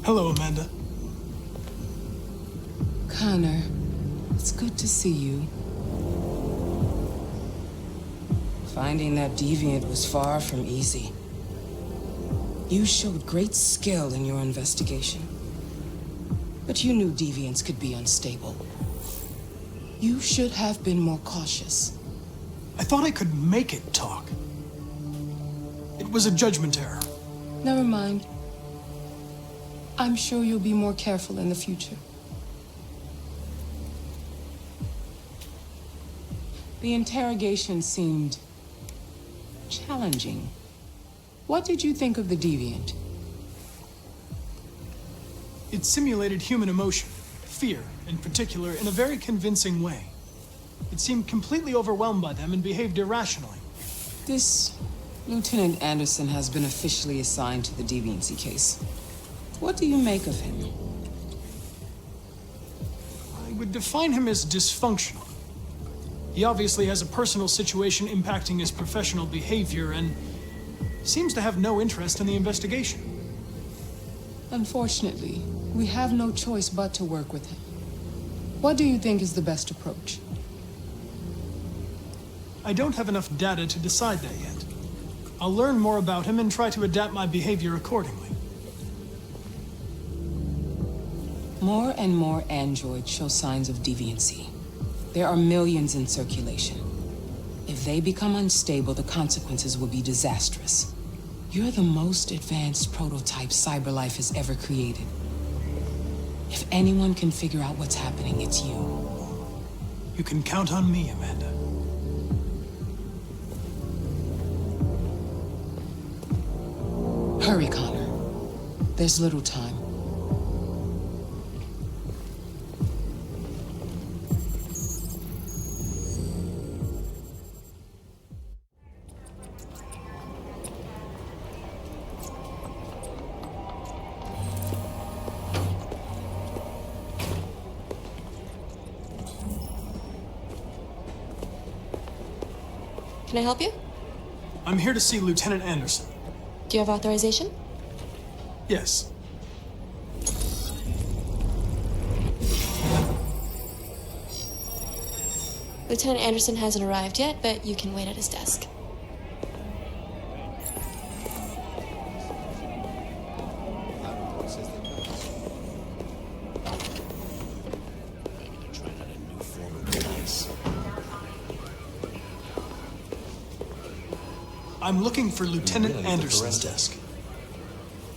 Hello, Amanda. Connor, it's good to see you. Finding that deviant was far from easy. You showed great skill in your investigation. But you knew deviants could be unstable. You should have been more cautious. I thought I could make it talk. It was a judgment error. Never mind. I'm sure you'll be more careful in the future. The interrogation seemed challenging. What did you think of the deviant? It simulated human emotion, fear in particular, in a very convincing way. It seemed completely overwhelmed by them and behaved irrationally. This Lieutenant Anderson has been officially assigned to the deviancy case. What do you make of him? I would define him as dysfunctional. He obviously has a personal situation impacting his professional behavior and seems to have no interest in the investigation. Unfortunately, we have no choice but to work with him. What do you think is the best approach? I don't have enough data to decide that yet. I'll learn more about him and try to adapt my behavior accordingly. More and more androids show signs of deviancy. There are millions in circulation. If they become unstable, the consequences will be disastrous. You're the most advanced prototype CyberLife has ever created. If anyone can figure out what's happening, it's you. You can count on me, Amanda. Hurry, Connor. There's little time. Can I help you? I'm here to see Lieutenant Anderson. Do you have authorization? Yes. Lieutenant Anderson hasn't arrived yet, but you can wait at his desk. I'm looking for Lieutenant Anderson's desk.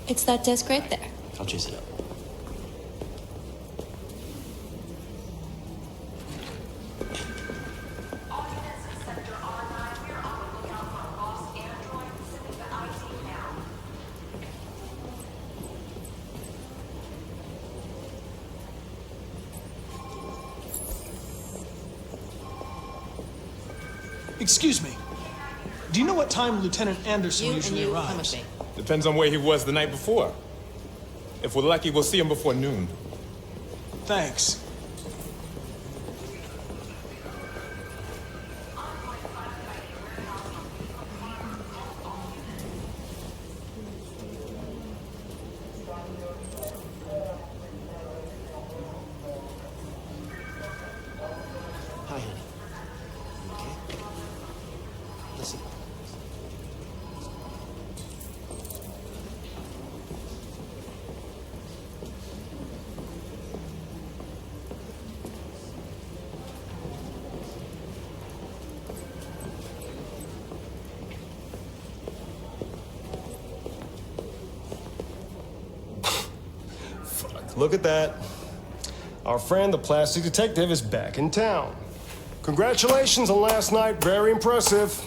It's that desk right there. I'll chase it up. Excuse me. Do you know what time Lieutenant Anderson usually arrives? Depends on where he was the night before. If we're lucky, we'll see him before noon. Thanks. Hi, honey. You okay? Listen. Look at that. Our friend, the plastic detective, is back in town. Congratulations on last night. Very impressive.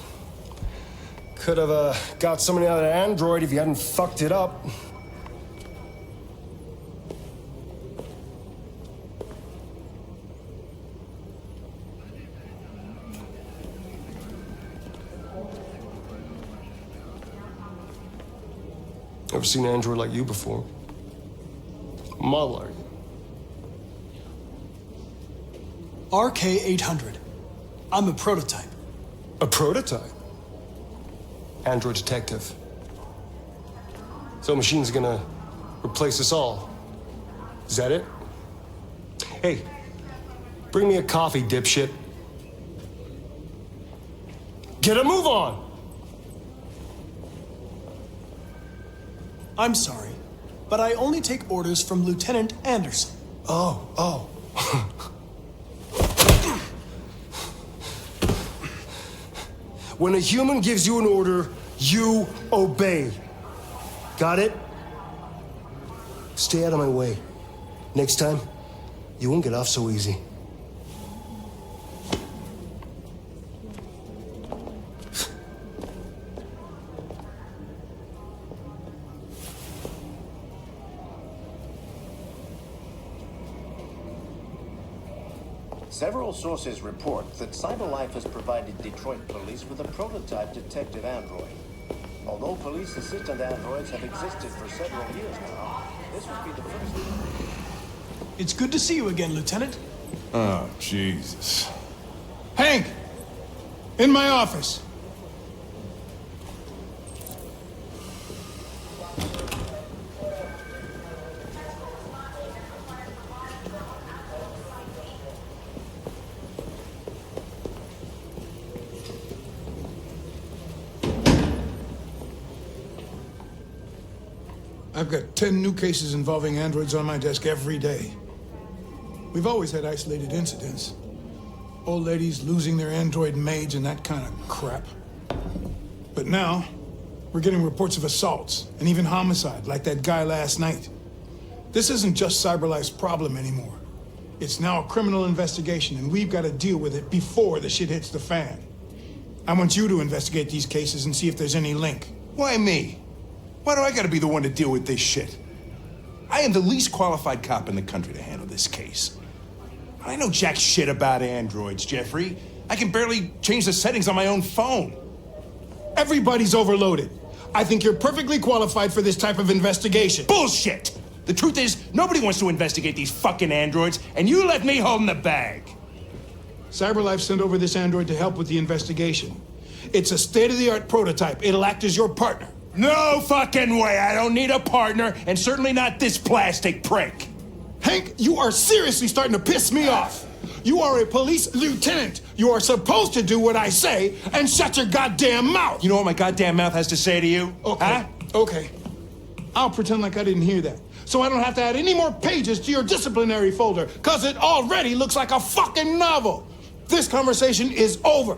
Could have got somebody out of the android if you hadn't fucked it up. Ever seen an android like you before? Model are you? RK-800. I'm a prototype. A prototype? Android detective. So machine's gonna replace us all. Is that it? Hey, bring me a coffee, dipshit. Get a move on! I'm sorry, but I only take orders from Lieutenant Anderson. Oh. When a human gives you an order, you obey. Got it? Stay out of my way. Next time, you won't get off so easy. Several sources report that CyberLife has provided Detroit police with a prototype detective android. Although police assistant androids have existed for several years now, this would be the first. It's good to see you again, Lieutenant. Oh, Jesus. Hank! In my office. I've got 10 new cases involving androids on my desk every day. We've always had isolated incidents. Old ladies losing their android maids and that kind of crap. But now, we're getting reports of assaults and even homicide, like that guy last night. This isn't just CyberLife's problem anymore. It's now a criminal investigation, and we've got to deal with it before the shit hits the fan. I want you to investigate these cases and see if there's any link. Why me? Why do I gotta be the one to deal with this shit? I am the least qualified cop in the country to handle this case. I know jack shit about androids, Jeffrey. I can barely change the settings on my own phone. Everybody's overloaded. I think you're perfectly qualified for this type of investigation. Bullshit! The truth is, nobody wants to investigate these fucking androids, and you left me holding the bag. CyberLife sent over this android to help with the investigation. It's a state-of-the-art prototype. It'll act as your partner. No fucking way! I don't need a partner, and certainly not this plastic prick. Hank, you are seriously starting to piss me off. You are a police lieutenant. You are supposed to do what I say and shut your goddamn mouth. You know what my goddamn mouth has to say to you? Okay, Huh? okay. I'll pretend like I didn't hear that, so I don't have to add any more pages to your disciplinary folder, because it already looks like a fucking novel. This conversation is over.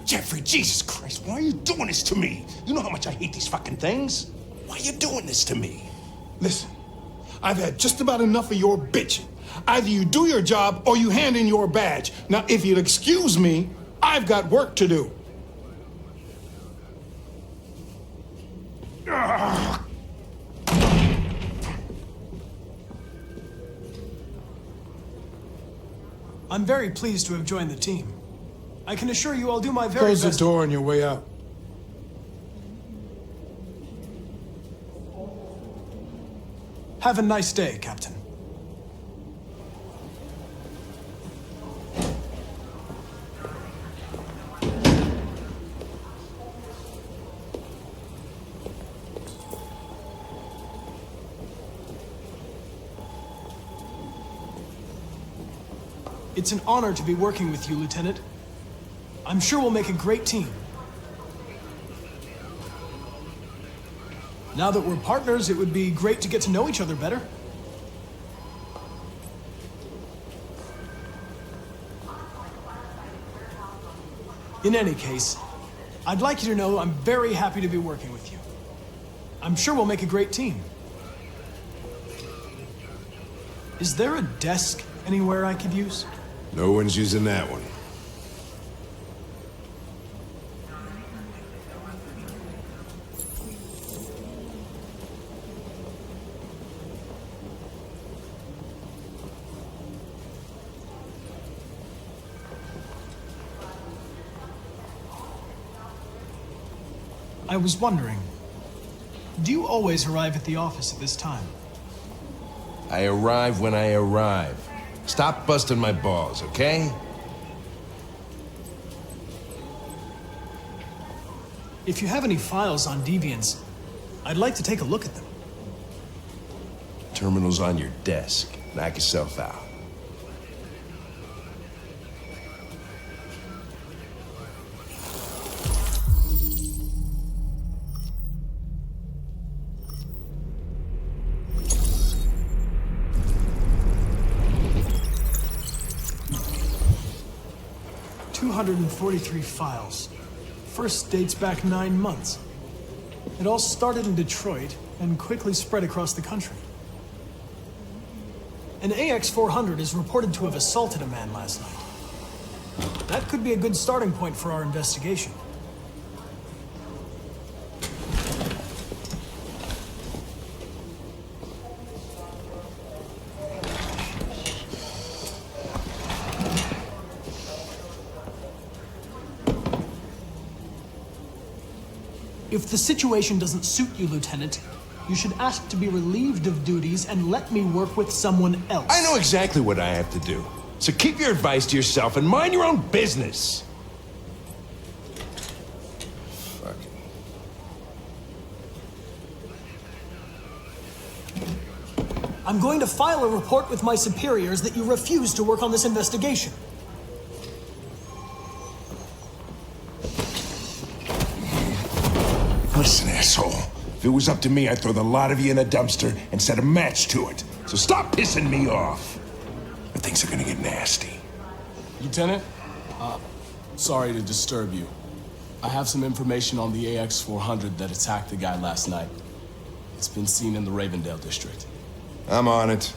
Jeffrey, Jesus Christ, why are you doing this to me? You know how much I hate these fucking things. Why are you doing this to me? Listen, I've had just about enough of your bitching. Either you do your job or you hand in your badge. Now, if you'll excuse me, I've got work to do. I'm very pleased to have joined the team. I can assure you I'll do my very Close best. the door on your way out. Have a nice day, Captain. It's an honor to be working with you, Lieutenant. I'm sure we'll make a great team. Now that we're partners, it would be great to get to know each other better. In any case, I'd like you to know I'm very happy to be working with you. I'm sure we'll make a great team. Is there a desk anywhere I could use? No one's using that one. I was wondering, do you always arrive at the office at this time? I arrive when I arrive. Stop busting my balls, okay? If you have any files on Deviants, I'd like to take a look at them. Terminal's on your desk. Knock yourself out. $243 files. First dates back 9 months. It all started in Detroit and quickly spread across the country. An AX-400 is reported to have assaulted a man last night. That could be a good starting point for our investigation. If the situation doesn't suit you, Lieutenant, you should ask to be relieved of duties and let me work with someone else. I know exactly what I have to do. So keep your advice to yourself and mind your own business. Fuck it. I'm going to file a report with my superiors that you refuse to work on this investigation. Listen, asshole. If it was up to me, I'd throw the lot of you in a dumpster and set a match to it. So stop pissing me off. Or things are gonna get nasty. Lieutenant, sorry to disturb you. I have some information on the AX-400 that attacked the guy last night. It's been seen in the Ravendale district. I'm on it.